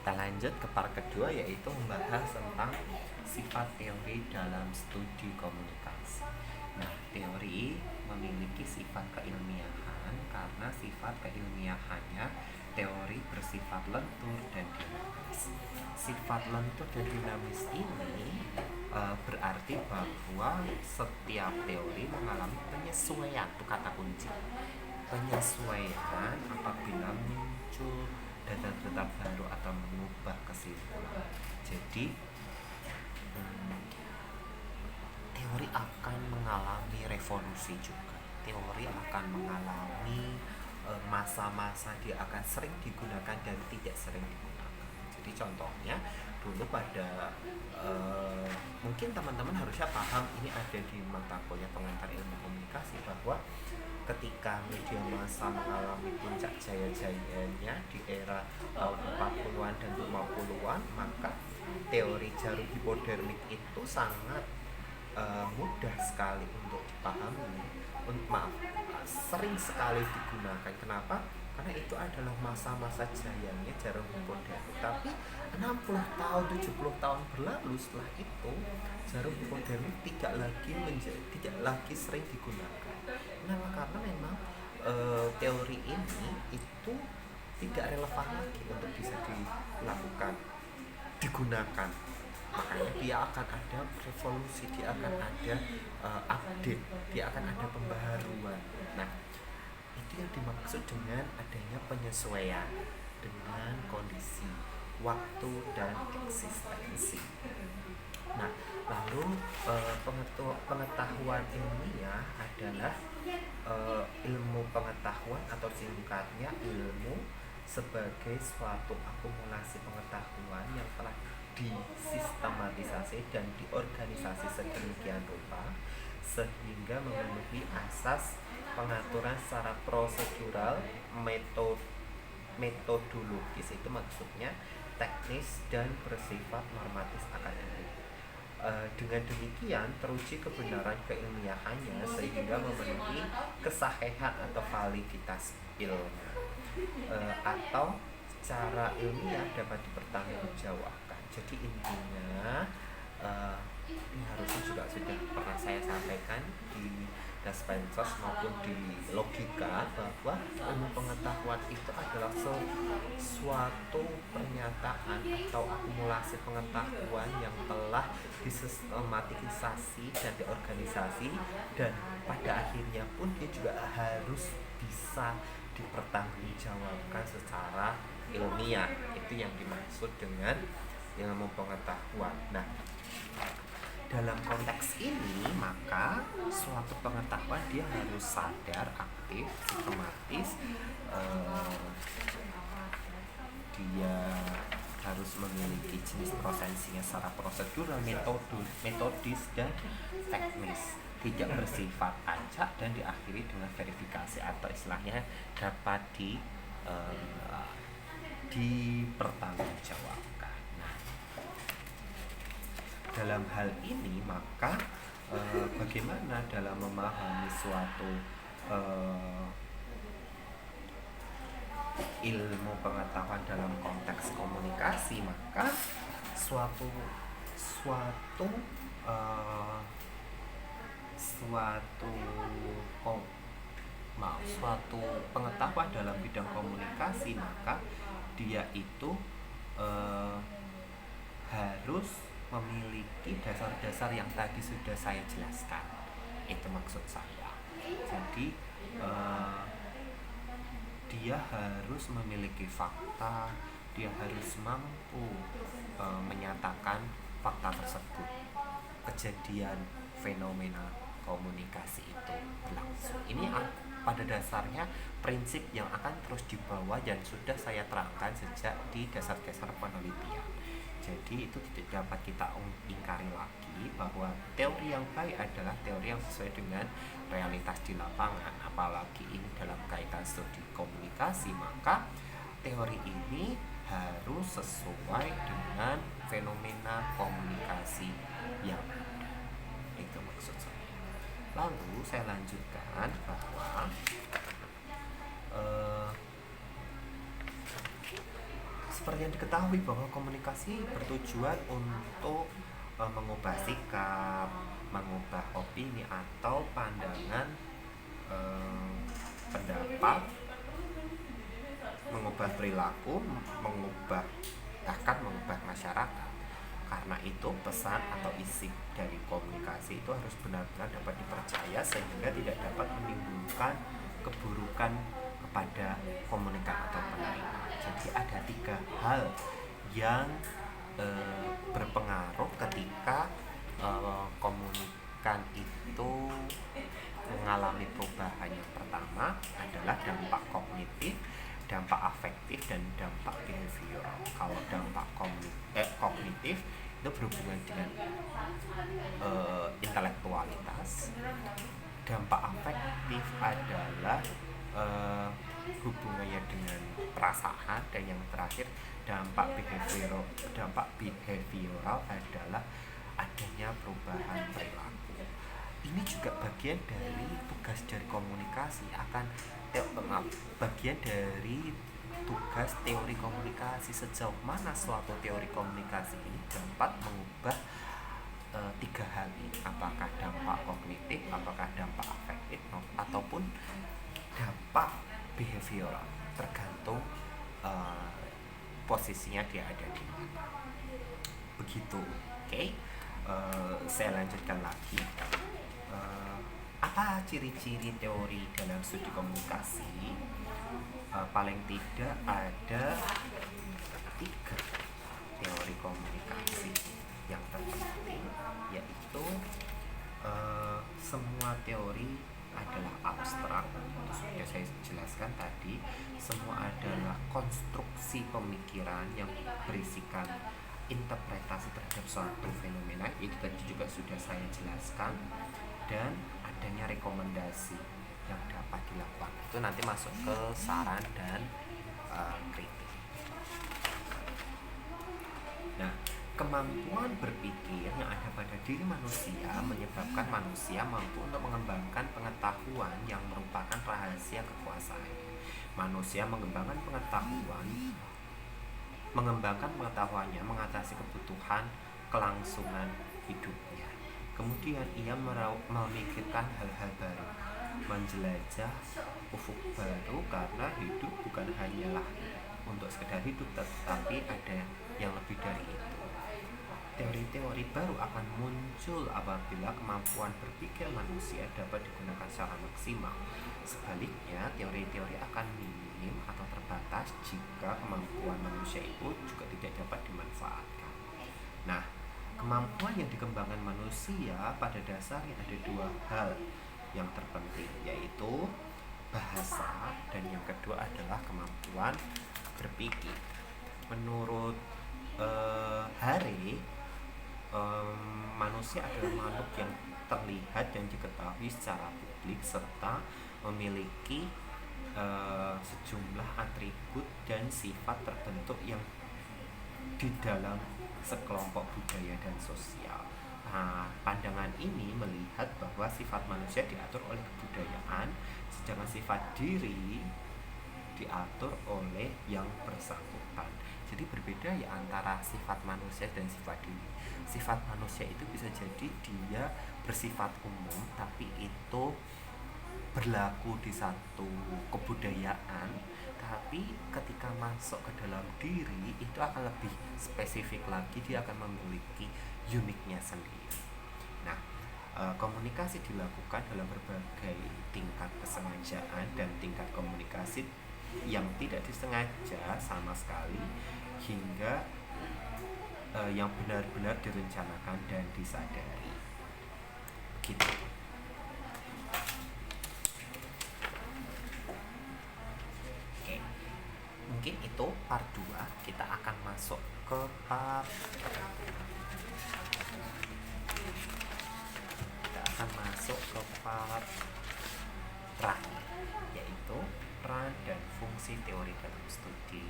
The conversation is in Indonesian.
Kita lanjut ke part kedua, yaitu membahas tentang sifat teori dalam studi komunikasi. Nah, teori memiliki sifat keilmiahan karena sifat keilmiahannya teori bersifat lentur dan dinamis. Sifat lentur dan dinamis ini berarti bahwa setiap teori mengalami penyesuaian, itu kata kunci. Penyesuaian apabila muncul data-data baru atau mengubah kesimpulan. Jadi teori akan mengalami revolusi juga. Teori akan mengalami masa-masa dia akan sering digunakan dan tidak sering digunakan. Jadi contohnya dulu pada mungkin teman-teman harusnya paham, ini ada di mata kuliah pengantar ilmu komunikasi, bahwa ketika media massa mengalami puncak jaya-jayanya di era tahun 40-an dan 50-an, maka teori jarum hipodermik itu sangat mudah sekali untuk dipahami, sering sekali digunakan. Kenapa? Karena itu adalah masa-masa jayanya jarum hipodermik. Tapi 60 tahun, 70 tahun berlalu setelah itu, jarum hipodermik tidak lagi sering digunakan. Kenapa? Karena memang teori ini itu tidak relevan lagi untuk bisa digunakan. Makanya dia akan ada revolusi, dia akan ada update, dia akan ada pembaharuan. Nah, itu yang dimaksud dengan adanya penyesuaian dengan kondisi waktu dan eksistensi. Nah, lalu pengetahuan ilmiah adalah ilmu pengetahuan, atau singkatnya ilmu, sebagai suatu akumulasi pengetahuan yang telah disistematisasi dan diorganisasi sedemikian rupa sehingga memenuhi asas pengaturan secara prosedural, metodologis, itu maksudnya teknis, dan bersifat normatif akademik. Dengan demikian teruji kebenaran keilmiahannya sehingga memenuhi kesahihan atau validitas ilmu, atau secara ilmiah dapat dipertanggungjawabkan. Jadi intinya ini harusnya juga sudah pernah saya sampaikan di Daspensos maupun di logika, bahwa ilmu pengetahuan itu adalah suatu pernyataan atau akumulasi pengetahuan yang telah disistematisasi dan diorganisasi, dan pada akhirnya pun dia juga harus bisa dipertanggungjawabkan secara ilmiah. Itu yang dimaksud dengan ilmu pengetahuan. Nah, dalam konteks ini maka suatu pengetahuan dia harus sadar, aktif, sistematis, dia harus memiliki jenis prosesinya secara prosedural, metodis, dan teknis, tidak bersifat acak, dan diakhiri dengan verifikasi atau istilahnya dapat dipertanggungjawabkan. Nah, dalam hal ini maka bagaimana dalam memahami suatu ilmu pengetahuan dalam konteks komunikasi, maka suatu pengetahuan dalam bidang komunikasi, maka dia itu harus memiliki dasar-dasar yang tadi sudah saya jelaskan. Itu maksud saya. Jadi dia harus memiliki fakta, dia harus mampu menyatakan fakta tersebut, kejadian fenomena komunikasi itu berlangsung. Ini pada dasarnya prinsip yang akan terus dibawa dan sudah saya terangkan sejak di dasar-dasar penelitian. Jadi itu tidak dapat kita ingkari lagi, bahwa teori yang baik adalah teori yang sesuai dengan realitas di lapangan. Apalagi ini dalam kaitan studi komunikasi, maka teori ini harus sesuai dengan fenomena komunikasi yang ada. Itu maksud saya. Lalu saya lanjutkan bahwa Seperti yang diketahui bahwa komunikasi bertujuan untuk mengubah sikap, mengubah opini atau pandangan, eh, pendapat, mengubah perilaku, mengubah bahkan mengubah masyarakat. Karena itu pesan atau isi dari komunikasi itu harus benar-benar dapat dipercaya sehingga tidak dapat menimbulkan keburukan kepada komunikan atau penerima. Jadi ada 3 hal yang berpengaruh ketika komunikan itu mengalami perubahan. Yang pertama adalah dampak kognitif, dampak afektif, dan dampak behavioral. Kalau dampak kognitif itu berhubungan dengan intelektualitas. Dampak afektif adalah hubungannya dengan perasaan, dan yang terakhir dampak behavioral adalah adanya perubahan perilaku. Ini juga bagian dari tugas dari komunikasi bagian dari tugas teori komunikasi. Sejauh mana suatu teori komunikasi ini dapat mengubah 3 hal ini, apakah dampak kognitif, apakah dampak afektif, ataupun dampak behavioral, tergantung posisinya dia ada di mana. Begitu, oke? Saya lanjutkan lagi. Apa ciri-ciri teori dalam studi komunikasi? Paling tidak ada 3 teori komunikasi yang terpenting, yaitu semua teori adalah abstrak. Itu sudah saya jelaskan tadi. Semua adalah konstruksi pemikiran yang berisikan interpretasi terhadap suatu fenomena. Itu tadi juga sudah saya jelaskan. Dan adanya rekomendasi yang dapat dilakukan. Itu nanti masuk ke saran dan kritik. Nah, kemampuan berpikir yang ada pada diri manusia menyebabkan manusia mampu untuk mengembangkan pengetahuan yang merupakan rahasia kekuasaan. Manusia mengembangkan pengetahuannya mengatasi kebutuhan kelangsungan hidupnya. Kemudian ia memikirkan hal-hal baru, menjelajah ufuk baru, karena hidup bukan hanyalah untuk sekedar hidup, tetapi ada yang lebih dari itu. Teori-teori baru akan muncul apabila kemampuan berpikir manusia dapat digunakan secara maksimal. Sebaliknya, teori-teori akan minim atau terbatas jika kemampuan manusia itu juga tidak dapat dimanfaatkan. Nah, kemampuan yang dikembangkan manusia pada dasarnya ada 2 hal yang terpenting, yaitu bahasa, dan yang kedua adalah kemampuan berpikir. Menurut Hare, manusia adalah makhluk yang terlihat dan diketahui secara publik serta memiliki sejumlah atribut dan sifat terbentuk yang di dalam sekelompok budaya dan sosial. Nah, pandangan ini melihat bahwa sifat manusia diatur oleh kebudayaan, sedangkan sifat diri diatur oleh yang bersangkutan. Jadi berbeda ya antara sifat manusia dan sifat diri. Sifat manusia itu bisa jadi dia bersifat umum, tapi itu berlaku di satu kebudayaan, tapi ketika masuk ke dalam diri itu akan lebih spesifik lagi, dia akan memiliki uniknya sendiri. Nah, komunikasi dilakukan dalam berbagai tingkat kesengajaan dan tingkat komunikasi yang tidak disengaja sama sekali, hingga yang benar-benar direncanakan dan disadari. Begitu. Mungkin itu part 2. Kita akan masuk ke part terakhir, yaitu peran dan fungsi teori dalam studi